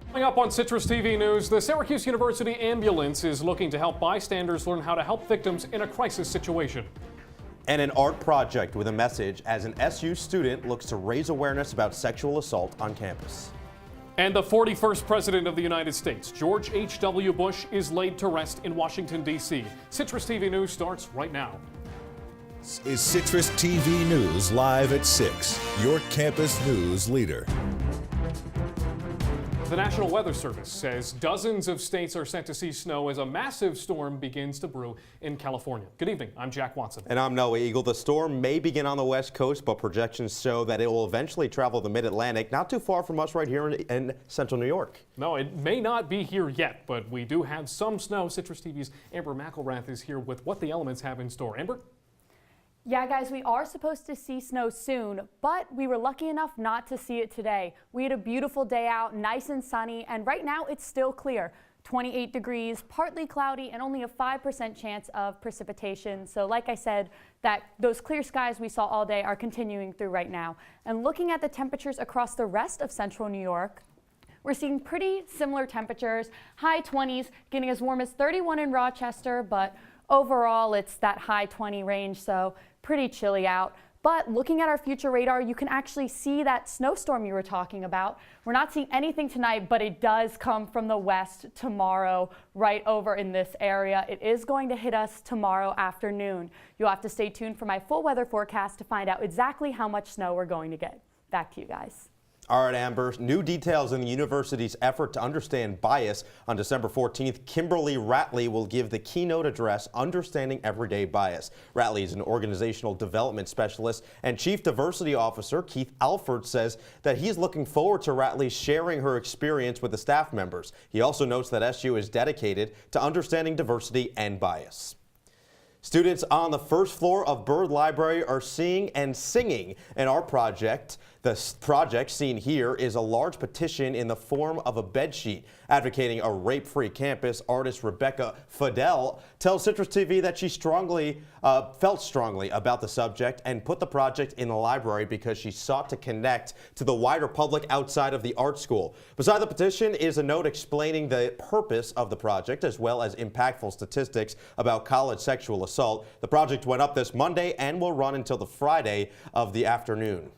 Coming up on Citrus TV News, the Syracuse University ambulance is looking to help bystanders learn how to help victims in a crisis situation. And an art project with a message as an SU student looks to raise awareness about sexual assault on campus. And the 41st President of the United States, George H.W. Bush, is laid to rest in Washington, D.C. Citrus TV News starts right now. This is Citrus TV News live at 6, your campus news leader. The National Weather Service says dozens of states are set to see snow as a massive storm begins to brew in California. Good evening, I'm Jack Watson. And I'm Noah Eagle. The storm may begin on the west coast, but projections show that it will eventually travel the mid-Atlantic, not too far from us right here in central New York. No, it may not be here yet, but we do have some snow. Citrus TV's Amber McElrath is here with what the elements have in store. Amber? Yeah, guys, we are supposed to see snow soon, but we were lucky enough not to see it today. We had a beautiful day out, nice and sunny, and right now it's still clear. 28 degrees, partly cloudy, and only a 5% chance of precipitation. So like I said, those clear skies we saw all day are continuing through right now. And looking at the temperatures across the rest of central New York, we're seeing pretty similar temperatures, high 20s, getting as warm as 31 in Rochester, but overall it's that high 20 range, so pretty chilly out. But looking at our future radar, you can actually see that snowstorm you were talking about. We're not seeing anything tonight, but it does come from the west tomorrow, right over in this area. It is going to hit us tomorrow afternoon. You'll have to stay tuned for my full weather forecast to find out exactly how much snow we're going to get. Back to you guys. All right, Amber, new details in the university's effort to understand bias. On December 14th, Kimberly Ratley will give the keynote address, Understanding Everyday Bias. Ratley is an organizational development specialist, and Chief Diversity Officer Keith Alford says that he's looking forward to Ratley sharing her experience with the staff members. He also notes that SU is dedicated to understanding diversity and bias. Students on the first floor of Byrd Library are seeing and singing an art project. The project seen here is a large petition in the form of a bedsheet. Advocating a rape-free campus, artist Rebecca Fidel tells Citrus TV that she felt strongly about the subject and put the project in the library because she sought to connect to the wider public outside of the art school. Beside the petition is a note explaining the purpose of the project as well as impactful statistics about college sexual assault. The project went up this Monday and will run until the Friday of the afternoon.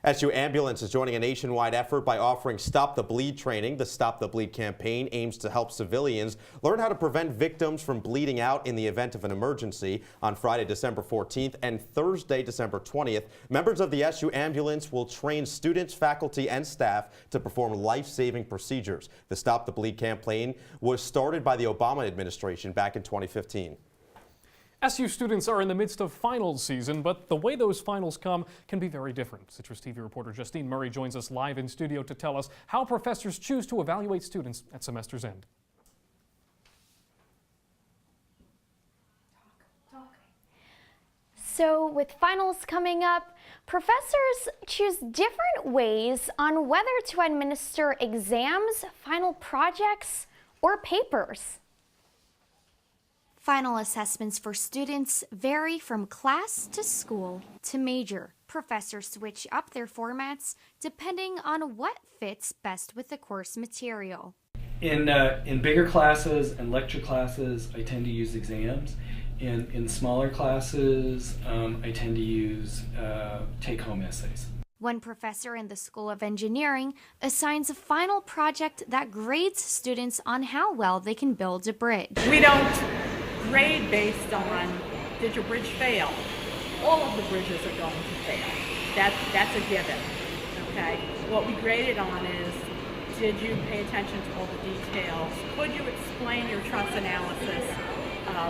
SU Ambulance is joining a nationwide effort by offering Stop the Bleed training. The Stop the Bleed campaign aims to help civilians learn how to prevent victims from bleeding out in the event of an emergency. On Friday, December 14th and Thursday, December 20th, members of the SU Ambulance will train students, faculty, and staff to perform life-saving procedures. The Stop the Bleed campaign was started by the Obama administration back in 2015. SU students are in the midst of finals season, but the way those finals come can be very different. Citrus TV reporter Justine Murray joins us live in studio to tell us how professors choose to evaluate students at semester's end. So with finals coming up, professors choose different ways on whether to administer exams, final projects, or papers. Final assessments for students vary from class to school to major. Professors switch up their formats depending on what fits best with the course material. In bigger classes and lecture classes, I tend to use exams. In smaller classes, I tend to use take-home essays. One professor in the School of Engineering assigns a final project that grades students on how well they can build a bridge. We don't grade based on, did your bridge fail? All of the bridges are going to fail. That's a given, okay? What we grade it on is, did you pay attention to all the details? Could you explain your trust analysis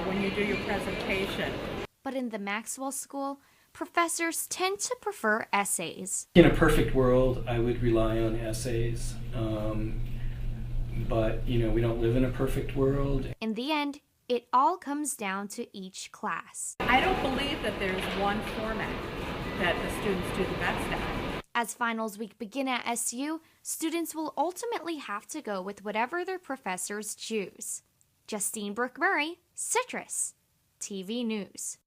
when you do your presentation? But in the Maxwell School, professors tend to prefer essays. In a perfect world, I would rely on essays, but we don't live in a perfect world. In the end, it all comes down to each class. I don't believe that there's one format that the students do the best at. As finals week begin at SU, students will ultimately have to go with whatever their professors choose. Justine Murray, Citrus TV News.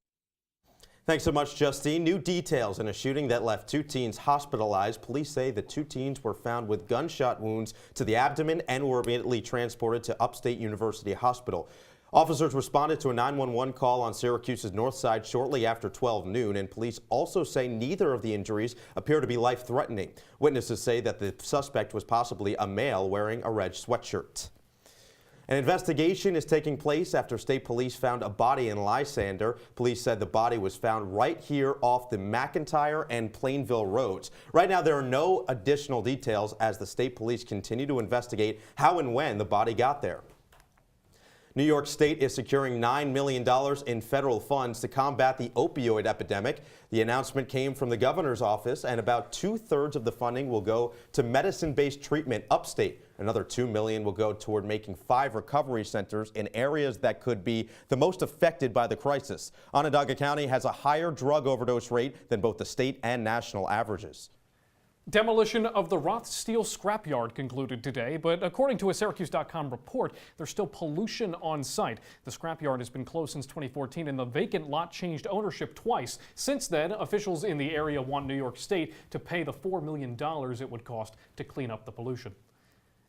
Thanks so much, Justine. New details in a shooting that left 2 teens hospitalized. Police say the 2 teens were found with gunshot wounds to the abdomen and were immediately transported to Upstate University Hospital. Officers responded to a 911 call on Syracuse's north side shortly after 12 noon, and police also say neither of the injuries appear to be life-threatening. Witnesses say that the suspect was possibly a male wearing a red sweatshirt. An investigation is taking place after state police found a body in Lysander. Police said the body was found right here off the McIntyre and Plainville roads. Right now, there are no additional details as the state police continue to investigate how and when the body got there. New York State is securing $9 million in federal funds to combat the opioid epidemic. The announcement came from the governor's office, and about 2/3 of the funding will go to medicine-based treatment upstate. Another $2 million will go toward making 5 recovery centers in areas that could be the most affected by the crisis. Onondaga County has a higher drug overdose rate than both the state and national averages. Demolition of the Roth Steel scrapyard concluded today, but according to a Syracuse.com report, there's still pollution on site. The scrapyard has been closed since 2014, and the vacant lot changed ownership twice. Since then, officials in the area want New York State to pay the $4 million it would cost to clean up the pollution.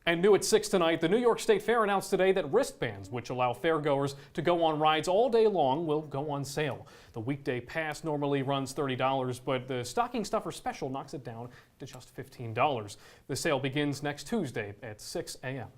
And new at 6 tonight, the New York State Fair announced today that wristbands, which allow fairgoers to go on rides all day long, will go on sale. The weekday pass normally runs $30, but the stocking stuffer special knocks it down to just $15. The sale begins next Tuesday at 6 a.m.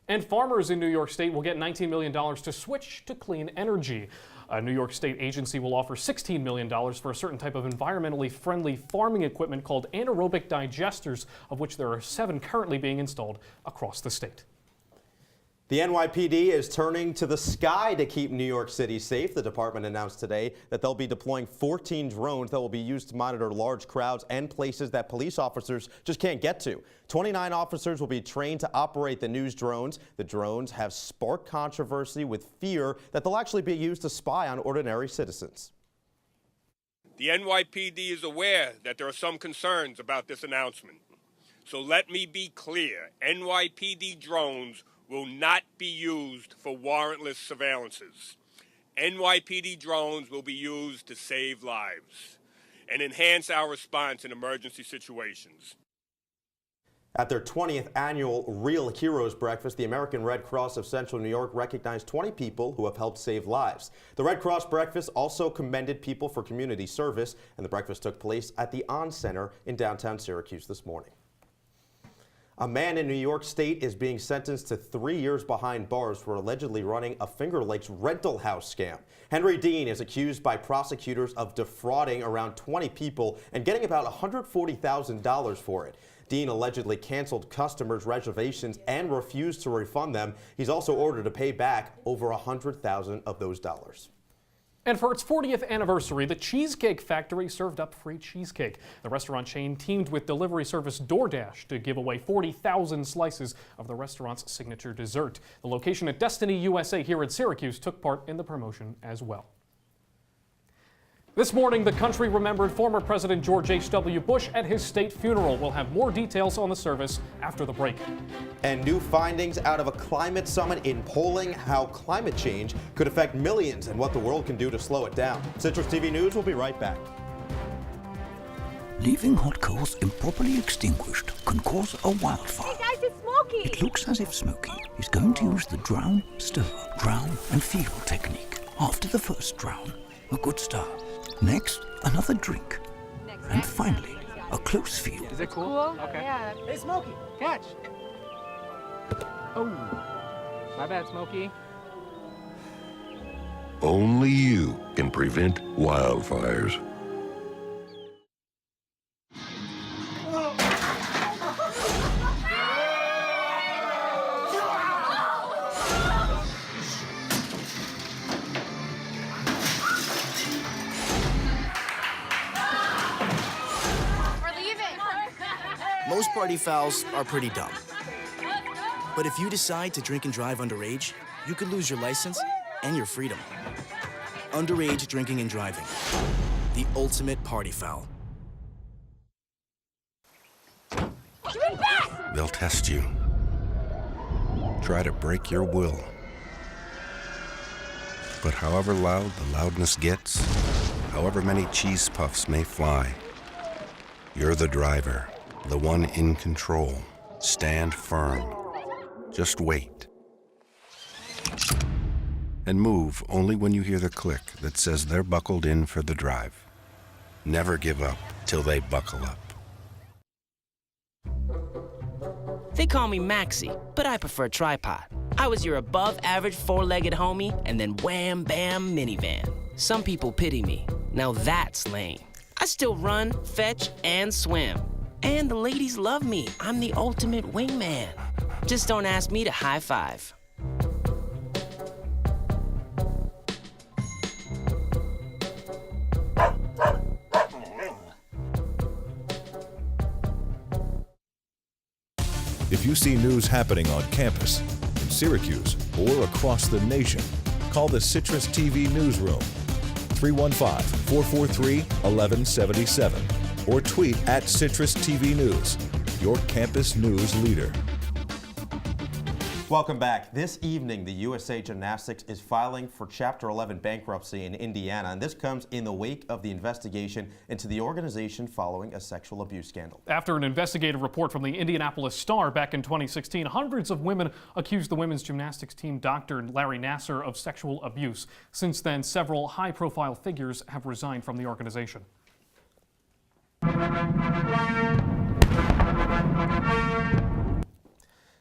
And farmers in New York State will get $19 million to switch to clean energy. A New York State agency will offer $16 million for a certain type of environmentally friendly farming equipment called anaerobic digesters, of which there are 7 currently being installed across the state. The NYPD is turning to the sky to keep New York City safe. The department announced today that they'll be deploying 14 drones that will be used to monitor large crowds and places that police officers just can't get to. 29 officers will be trained to operate the news drones. The drones have sparked controversy with fear that they'll actually be used to spy on ordinary citizens. The NYPD is aware that there are some concerns about this announcement. So let me be clear, NYPD drones will not be used for warrantless surveillances. NYPD drones will be used to save lives and enhance our response in emergency situations. At their 20th annual Real Heroes Breakfast, the American Red Cross of Central New York recognized 20 people who have helped save lives. The Red Cross Breakfast also commended people for community service, and the breakfast took place at the On Center in downtown Syracuse this morning. A man in New York State is being sentenced to 3 years behind bars for allegedly running a Finger Lakes rental house scam. Henry Dean is accused by prosecutors of defrauding around 20 people and getting about $140,000 for it. Dean allegedly canceled customers' reservations and refused to refund them. He's also ordered to pay back over $100,000 of those dollars. And for its 40th anniversary, the Cheesecake Factory served up free cheesecake. The restaurant chain teamed with delivery service DoorDash to give away 40,000 slices of the restaurant's signature dessert. The location at Destiny USA here in Syracuse took part in the promotion as well. This morning, the country remembered former President George H.W. Bush at his state funeral. We'll have more details on the service after the break. And new findings out of a climate summit in polling how climate change could affect millions and what the world can do to slow it down. Citrus TV News will be right back. Leaving hot coals improperly extinguished can cause a wildfire. Hey guys, it's Smokey! It looks as if Smokey is going to use the drown, stir, drown and feel technique. After the first drown, a good start. Next, another drink. And finally, a close feel. Is it cool? Okay. Yeah. Hey, Smokey, catch! Oh, my bad, Smokey. Only you can prevent wildfires. Most party fouls are pretty dumb. But if you decide to drink and drive underage, you could lose your license and your freedom. Underage drinking and driving. The ultimate party foul. They'll test you. Try to break your will. But however loud the loudness gets, however many cheese puffs may fly. You're the driver, the one in control. Stand firm. Just wait. And move only when you hear the click that says they're buckled in for the drive. Never give up till they buckle up. They call me Maxie, but I prefer tripod. I was your above-average four-legged homie, and then wham, bam, minivan. Some people pity me. Now that's lame. I still run, fetch, and swim. And the ladies love me. I'm the ultimate wingman. Just don't ask me to high five. If you see news happening on campus, in Syracuse, or across the nation, call the Citrus TV Newsroom, 315-443-1177, or tweet at CitrusTV News, your campus news leader. Welcome back. This evening, the USA Gymnastics is filing for Chapter 11 bankruptcy in Indiana, and this comes in the wake of the investigation into the organization following a sexual abuse scandal. After an investigative report from the Indianapolis Star back in 2016, hundreds of women accused the women's gymnastics team Dr. Larry Nassar of sexual abuse. Since then, several high-profile figures have resigned from the organization.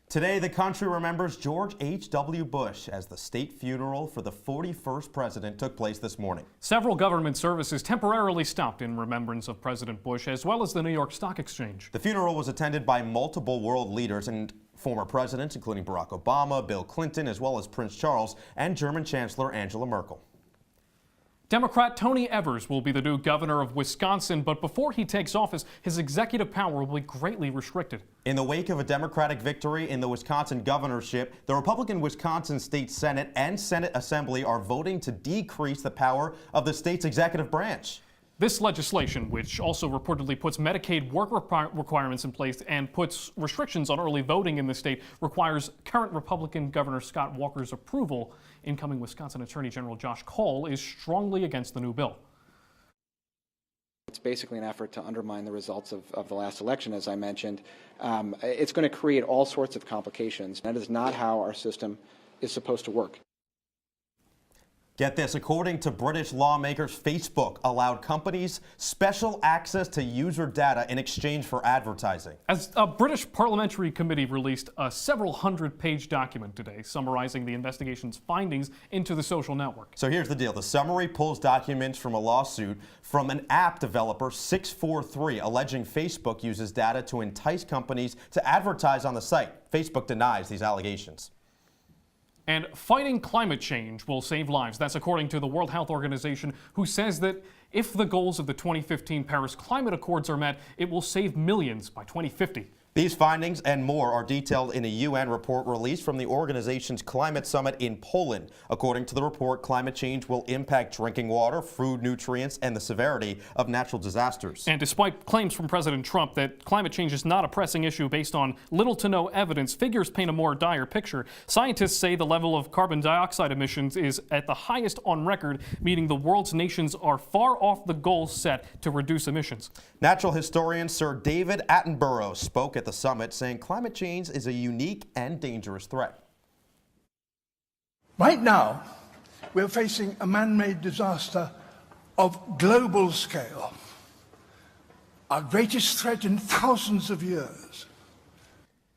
Today, the country remembers George H.W. Bush as the state funeral for the 41st president took place this morning. Several government services temporarily stopped in remembrance of President Bush, as well as the New York Stock Exchange. The funeral was attended by multiple world leaders and former presidents, including Barack Obama, Bill Clinton, as well as Prince Charles and German Chancellor Angela Merkel. Democrat Tony Evers will be the new governor of Wisconsin, but before he takes office, his executive power will be greatly restricted. In the wake of a Democratic victory in the Wisconsin governorship, the Republican Wisconsin State Senate and Senate Assembly are voting to decrease the power of the state's executive branch. This legislation, which also reportedly puts Medicaid work requirements in place and puts restrictions on early voting in the state, requires current Republican Governor Scott Walker's approval. Incoming Wisconsin Attorney General Josh Cole is strongly against the new bill. It's basically an effort to undermine the results of the last election, as I mentioned. It's going to create all sorts of complications. That is not how our system is supposed to work. Get this, according to British lawmakers, Facebook allowed companies special access to user data in exchange for advertising. As a British parliamentary committee released a several hundred-page document today summarizing the investigation's findings into the social network. So here's the deal. The summary pulls documents from a lawsuit from an app developer, 643, alleging Facebook uses data to entice companies to advertise on the site. Facebook denies these allegations. And fighting climate change will save lives. That's according to the World Health Organization, who says that if the goals of the 2015 Paris Climate Accords are met, it will save millions by 2050. These findings and more are detailed in a UN report released from the organization's climate summit in Poland. According to the report, climate change will impact drinking water, food nutrients, and the severity of natural disasters. And despite claims from President Trump that climate change is not a pressing issue based on little to no evidence, figures paint a more dire picture. Scientists say the level of carbon dioxide emissions is at the highest on record, meaning the world's nations are far off the goals set to reduce emissions. Natural historian Sir David Attenborough spoke at the summit, saying climate change is a unique and dangerous threat. Right now, we're facing a man-made disaster of global scale, our greatest threat in thousands of years.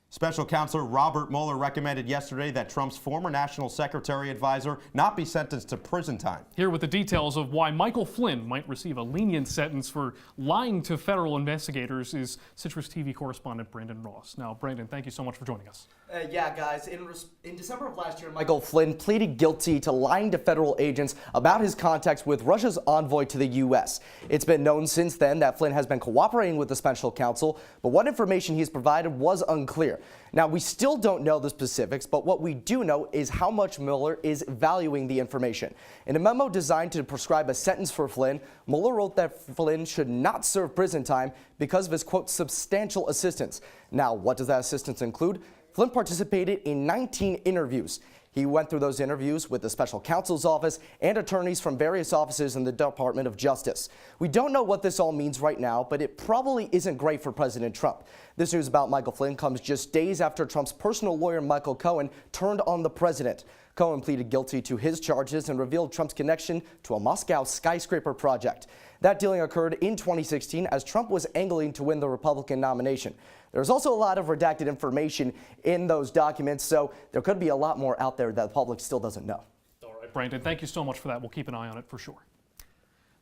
Special Counsel Robert Mueller recommended yesterday that Trump's former National Secretary advisor not be sentenced to prison time. Here with the details of why Michael Flynn might receive a lenient sentence for lying to federal investigators is Citrus TV correspondent Brandon Ross. Now, Brandon, thank you so much for joining us. Yeah, guys, in December of last year, Michael Flynn pleaded guilty to lying to federal agents about his contacts with Russia's envoy to the U.S. It's been known since then that Flynn has been cooperating with the special counsel, but what information he's provided was unclear. Now, we still don't know the specifics, but what we do know is how much Mueller is valuing the information. In a memo designed to prescribe a sentence for Flynn, Mueller wrote that Flynn should not serve prison time because of his, quote, substantial assistance. Now, what does that assistance include? Flynn participated in 19 interviews. He went through those interviews with the special counsel's office and attorneys from various offices in the Department of Justice. We don't know what this all means right now, but it probably isn't great for President Trump. This news about Michael Flynn comes just days after Trump's personal lawyer, Michael Cohen, turned on the president. Cohen pleaded guilty to his charges and revealed Trump's connection to a Moscow skyscraper project. That dealing occurred in 2016 as Trump was angling to win the Republican nomination. There's also a lot of redacted information in those documents, so there could be a lot more out there that the public still doesn't know. All right, Brandon, thank you so much for that. We'll keep an eye on it for sure.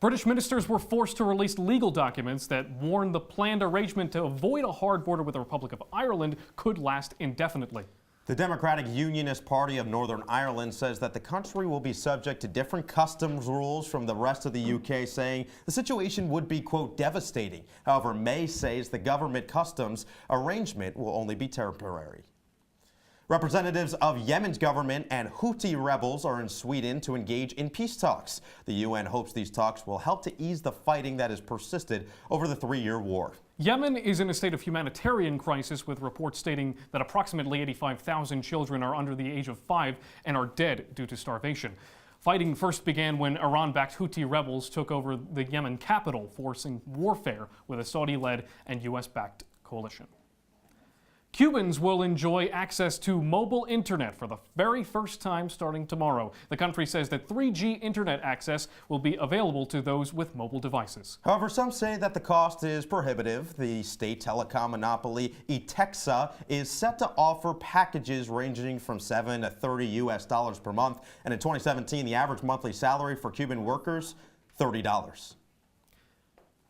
British ministers were forced to release legal documents that warn the planned arrangement to avoid a hard border with the Republic of Ireland could last indefinitely. The Democratic Unionist Party of Northern Ireland says that the country will be subject to different customs rules from the rest of the UK, saying the situation would be, quote, devastating. However, May says the government customs arrangement will only be temporary. Representatives of Yemen's government and Houthi rebels are in Sweden to engage in peace talks. The UN hopes these talks will help to ease the fighting that has persisted over the 3-year war. Yemen is in a state of humanitarian crisis, with reports stating that approximately 85,000 children are under the age of 5 and are dead due to starvation. Fighting first began when Iran-backed Houthi rebels took over the Yemen capital, forcing warfare with a Saudi-led and U.S.-backed coalition. Cubans will enjoy access to mobile internet for the very first time starting tomorrow. The country says that 3G internet access will be available to those with mobile devices. However, some say that the cost is prohibitive. The state telecom monopoly Etexa is set to offer packages ranging from $7 to $30 per month. And in 2017, the average monthly salary for Cuban workers, $30.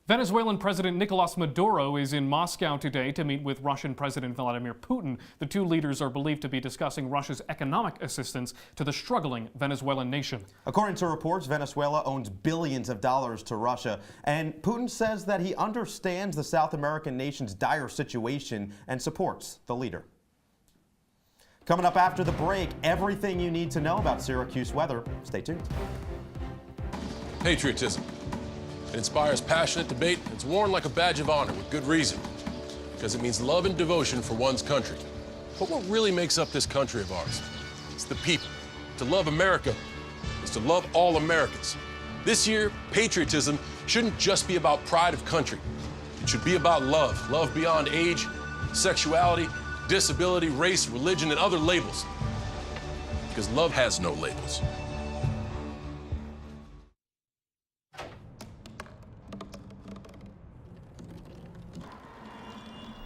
Venezuelan President Nicolas Maduro is in Moscow today to meet with Russian President Vladimir Putin. The two leaders are believed to be discussing Russia's economic assistance to the struggling Venezuelan nation. According to reports, Venezuela owns billions of dollars to Russia, and Putin says that he understands the South American nation's dire situation and supports the leader. Coming up after the break, everything you need to know about Syracuse weather. Stay tuned. Patriotism. It inspires passionate debate. It's worn like a badge of honor with good reason, because it means love and devotion for one's country. But what really makes up this country of ours? It's the people. To love America is to love all Americans. This year, patriotism shouldn't just be about pride of country. It should be about love. Love beyond age, sexuality, disability, race, religion, and other labels. Because love has no labels.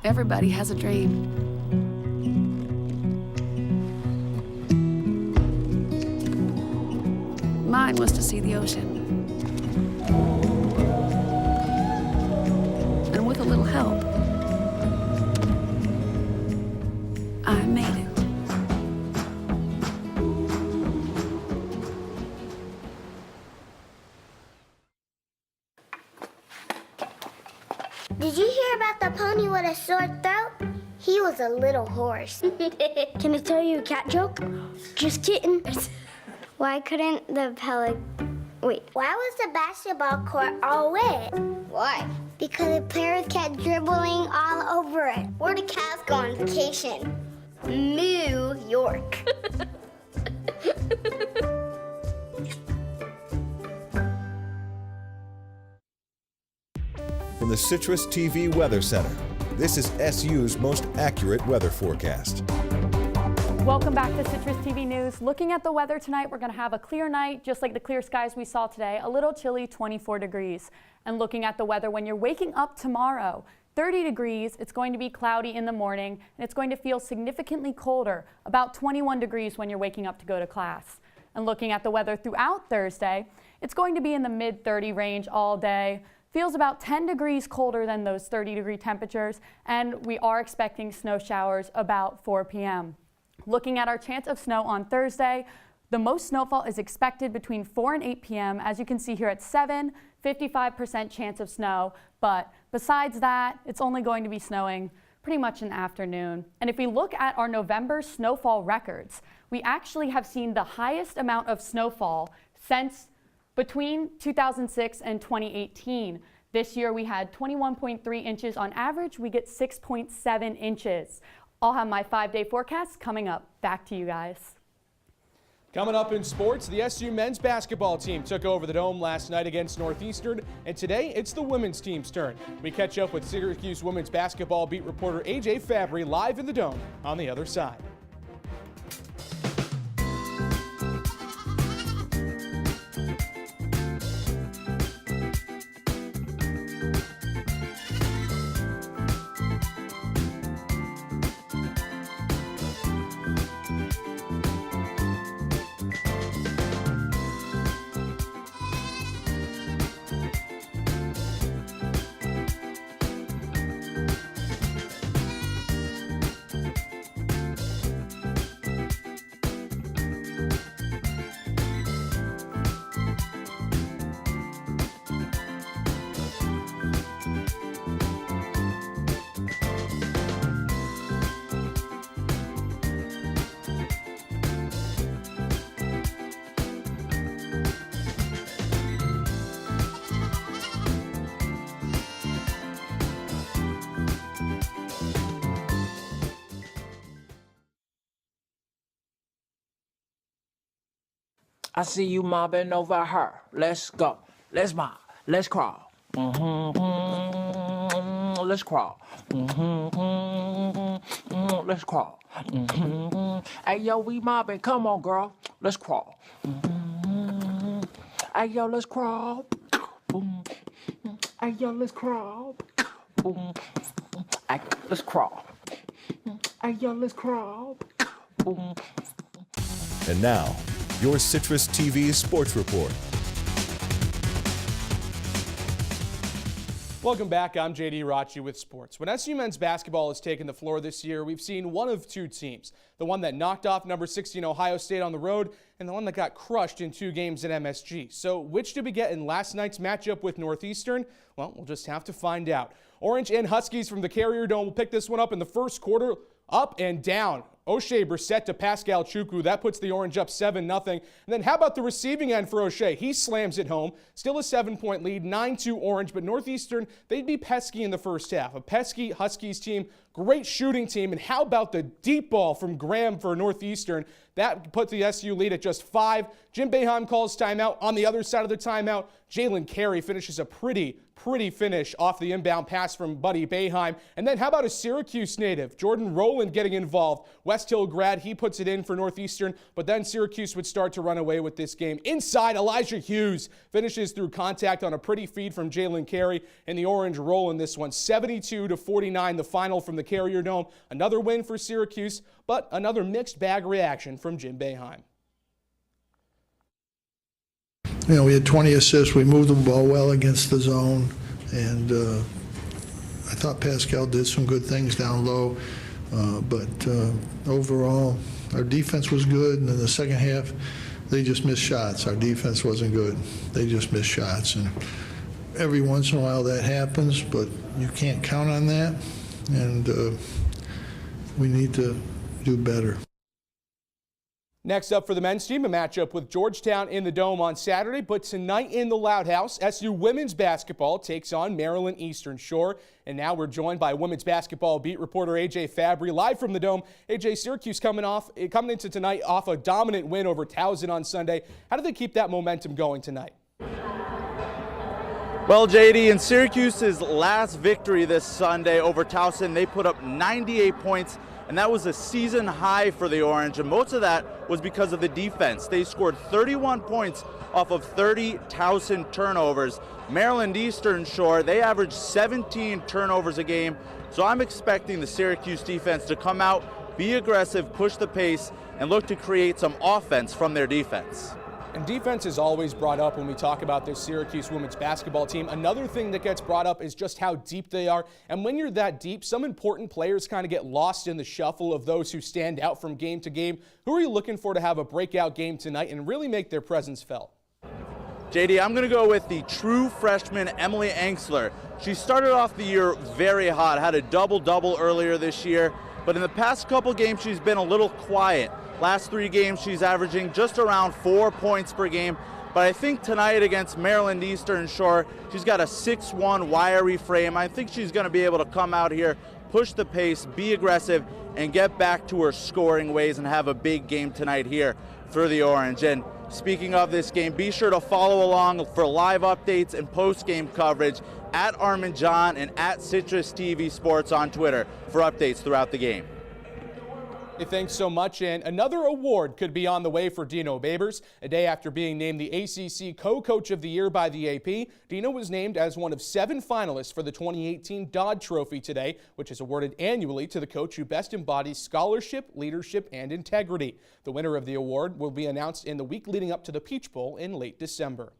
Everybody has a dream. Mine was to see the ocean. And with a little help, I made it. Did you hear about the pony with a sore throat? He was a little horse. Can I tell you a cat joke? Just kidding. Why couldn't the Why was the basketball court all wet? Why? Because the players kept dribbling all over it. Where do cats go on vacation? New York. From the CitrusTV Weather Center, this is SU's most accurate weather forecast. Welcome back to Citrus TV News. Looking at the weather tonight, we're going to have a clear night, just like the clear skies we saw today, a little chilly, 24 degrees. And looking at the weather when you're waking up tomorrow, 30 degrees, it's going to be cloudy in the morning, and it's going to feel significantly colder, about 21 degrees when you're waking up to go to class. And looking at the weather throughout Thursday, it's going to be in the mid-30 range all day. Feels about 10 degrees colder than those 30-degree temperatures, and we are expecting snow showers about 4 p.m. Looking at our chance of snow on Thursday, the most snowfall is expected between 4 and 8 p.m. As you can see here at 7, 55% chance of snow, but besides that, it's only going to be snowing pretty much in the afternoon. And if we look at our November snowfall records, we actually have seen the highest amount of snowfall since between 2006 and 2018. This year we had 21.3 inches on average. We get 6.7 inches. I'll have my 5-day forecast coming up. Back to you guys. Coming up in sports, the SU men's basketball team took over the Dome last night against Northeastern, and today it's the women's team's turn. We catch up with Syracuse women's basketball beat reporter AJ Fabbri live in the Dome on the other side. I see you mobbing over her. Let's go. Let's mob. Let's crawl. Let's crawl. Let's crawl. Hey, yo, we mobbing. Come on, girl. Let's crawl. Hey, yo, let's crawl. Hey, yo, let's crawl. Hey, let's crawl. Hey, yo, let's crawl. And now, your CitrusTV Sports Report. Welcome back. I'm JD Raucci with sports. When SU men's basketball has taken the floor this year, we've seen one of two teams. The one that knocked off number 16 Ohio State on the road, and the one that got crushed in 2 games at MSG. So which did we get in last night's matchup with Northeastern? Well, we'll just have to find out. Orange and Huskies from the Carrier Dome will pick this one up in the first quarter. Up and down. O'Shea Brissett to Pascal Chukwu. That puts the Orange up 7-0. And then how about the receiving end for O'Shea? He slams it home. Still a 7-point lead, 9-2 Orange. But Northeastern, they'd be pesky in the first half. A pesky Huskies team, great shooting team. And how about the deep ball from Graham for Northeastern? That puts the SU lead at just 5. Jim Boeheim calls timeout. On the other side of the timeout, Jalen Carey finishes a pretty finish off the inbound pass from Buddy Boeheim. And then how about a Syracuse native, Jordan Rowland, getting involved? West Hill grad, he puts it in for Northeastern, but then Syracuse would start to run away with this game. Inside, Elijah Hughes finishes through contact on a pretty feed from Jalen Carey, and the Orange roll in this one, 72-49, the final from the Carrier Dome. Another win for Syracuse, but another mixed bag reaction from Jim Boeheim. You know, we had 20 assists. We moved the ball well against the zone, and I thought Pascal did some good things down low. But overall, our defense was good, and in the second half, they just missed shots. Our defense wasn't good. They just missed shots, and every once in a while that happens, but you can't count on that, and we need to do better. Next up for the men's team, a matchup with Georgetown in the Dome on Saturday, but tonight in the Loud House, SU women's basketball takes on Maryland Eastern Shore. And now we're joined by women's basketball beat reporter AJ Fabbri live from the Dome. AJ, Syracuse coming into tonight off a dominant win over Towson on Sunday. How do they keep that momentum going tonight? Well, JD, in Syracuse's last victory this Sunday over Towson, they put up 98 points. And that was a season high for the Orange, and most of that was because of the defense. They scored 31 points off of 30 Towson turnovers. Maryland Eastern Shore, they averaged 17 turnovers a game, so I'm expecting the Syracuse defense to come out, be aggressive, push the pace, and look to create some offense from their defense. And defense is always brought up when we talk about this Syracuse women's basketball team. Another thing that gets brought up is just how deep they are. And when you're that deep, some important players kind of get lost in the shuffle of those who stand out from game to game. Who are you looking for to have a breakout game tonight and really make their presence felt? JD, I'm going to go with the true freshman Emily Angsler. She started off the year very hot, had a double-double earlier this year, but in the past couple games she's been a little quiet. Last 3 games, she's averaging just around 4 points per game. But I think tonight against Maryland Eastern Shore, she's got a 6'1" wiry frame. I think she's going to be able to come out here, push the pace, be aggressive, and get back to her scoring ways and have a big game tonight here for the Orange. And speaking of this game, be sure to follow along for live updates and post-game coverage at Armin John and at Citrus TV Sports on Twitter for updates throughout the game. Hey, thanks so much. And another award could be on the way for Dino Babers. A day after being named the ACC Co-Coach of the Year by the AP, Dino was named as one of 7 finalists for the 2018 Dodd Trophy today, which is awarded annually to the coach who best embodies scholarship, leadership, and integrity. The winner of the award will be announced in the week leading up to the Peach Bowl in late December.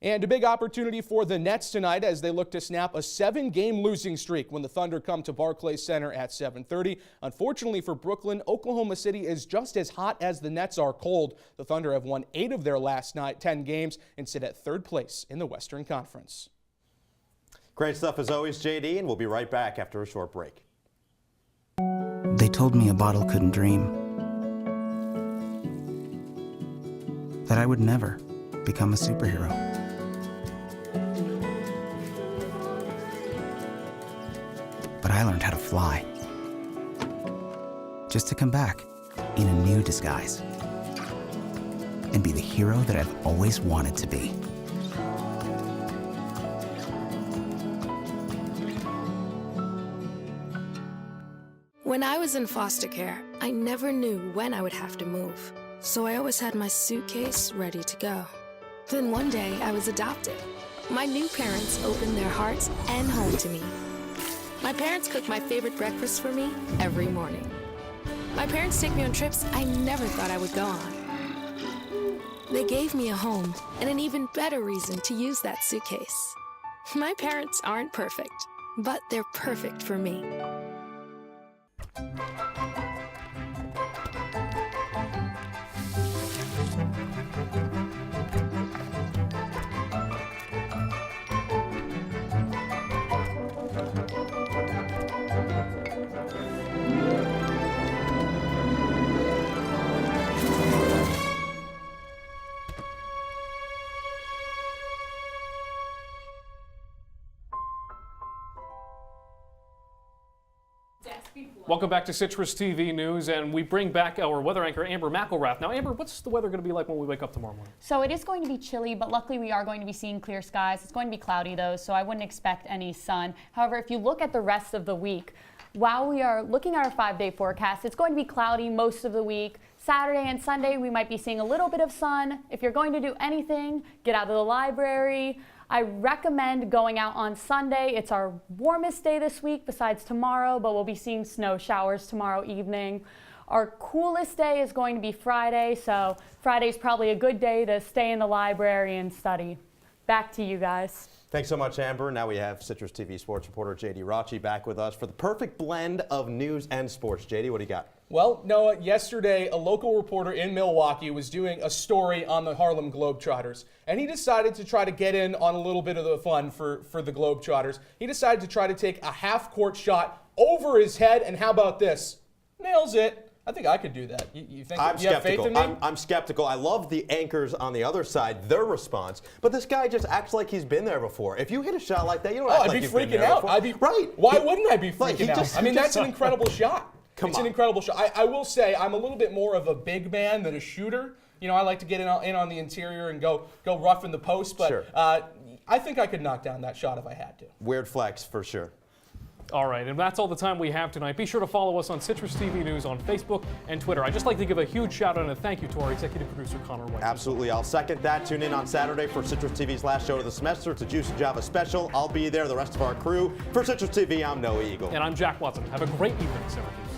And a big opportunity for the Nets tonight as they look to snap a 7-game losing streak when the Thunder come to Barclays Center at 7:30. Unfortunately for Brooklyn, Oklahoma City is just as hot as the Nets are cold. The Thunder have won 8 of their last 10 games and sit at 3rd place in the Western Conference. Great stuff as always, JD, and we'll be right back after a short break. They told me a bottle couldn't dream, that I would never become a superhero. But I learned how to fly, just to come back in a new disguise and be the hero that I've always wanted to be. When I was in foster care, I never knew when I would have to move, so I always had my suitcase ready to go. Then one day, I was adopted. My new parents opened their hearts and home to me. My parents cook my favorite breakfast for me every morning. My parents take me on trips I never thought I would go on. They gave me a home and an even better reason to use that suitcase. My parents aren't perfect, but they're perfect for me. Welcome back to Citrus TV News, and we bring back our weather anchor, Amber McElrath. Now, Amber, what's the weather going to be like when we wake up tomorrow morning? So it is going to be chilly, but luckily we are going to be seeing clear skies. It's going to be cloudy, though, so I wouldn't expect any sun. However, if you look at the rest of the week, while we are looking at our 5-day forecast, it's going to be cloudy most of the week. Saturday and Sunday, we might be seeing a little bit of sun. If you're going to do anything, get out of the library. I recommend going out on Sunday. It's our warmest day this week besides tomorrow, but we'll be seeing snow showers tomorrow evening. Our coolest day is going to be Friday, so Friday's probably a good day to stay in the library and study. Back to you guys. Thanks so much, Amber. Now we have Citrus TV sports reporter JD Raucci back with us for the perfect blend of news and sports. JD, what do you got? Well, Noah, yesterday a local reporter in Milwaukee was doing a story on the Harlem Globetrotters, and he decided to try to get in on a little bit of the fun for the Globetrotters. He decided to try to take a half-court shot over his head, and how about this? Nails it. I think I could do that. You think you have faith in me? I'm skeptical. I love the anchors on the other side, their response, but this guy just acts like he's been there before. If you hit a shot like that, you don't act like you've been there before. I'd be freaking out. Right. Why wouldn't I be freaking out? I mean, that's an incredible shot. It's an incredible shot. I will say I'm a little bit more of a big man than a shooter. You know, I like to get in on the interior and go rough in the post, but sure. I think I could knock down that shot if I had to. Weird flex for sure. All right, and that's all the time we have tonight. Be sure to follow us on Citrus TV News on Facebook and Twitter. I'd just like to give a huge shout out and a thank you to our executive producer, Connor White. Absolutely, I'll second that. Tune in on Saturday for Citrus TV's last show of the semester. It's a Juicy Java special. I'll be there, the rest of our crew. For Citrus TV, I'm Noah Eagle. And I'm Jack Watson. Have a great evening, Syracuse.